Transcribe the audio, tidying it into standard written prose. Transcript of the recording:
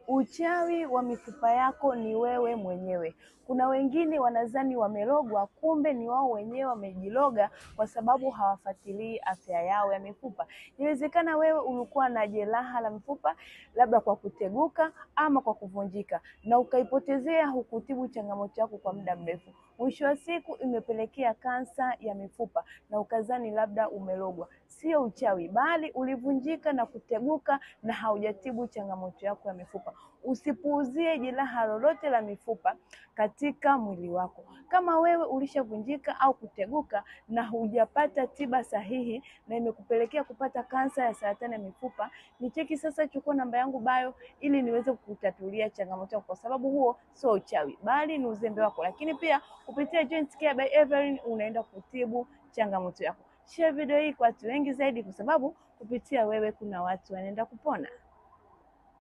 Uchawi wa mifupa yako ni wewe mwenyewe. Kuna wengine wanadhani wamelogwa, kumbe ni wao wenyewe wamejiloga kwa sababu hawafuatilii afya yao ya mifupa. Inawezekana wewe ulikuwa na jeraha la mifupa labda kwa kuteguka ama kwa kuvunjika na ukaipotezea hukutibu changamoto yako kwa muda mrefu. Mwisho wa siku imepelekea kansa ya mifupa na ukazani labda umelogwa. Sio uchawi, bali ulivunjika na kuteguka na haujatibu changamoto yako ya mifupa. Usipuuzie jeraha lolote la mifupa katika mwili wako. Kama wewe ulishavunjika au kuteguka na hujapata tiba sahihi na imekupelekea kupata kansa ya saratani ya mifupa, nicheki sasa, chukua namba yangu bio ili niweze kukutatulia changamoto yako, kwa sababu huo sio uchawi bali ni uzembe wako. Lakini pia kupitia Joint Care by Evelyn unaenda kutibu changamoto yako. Share video hii kwa watu wengi zaidi, kwa sababu kupitia wewe kuna watu wanaenda kupona.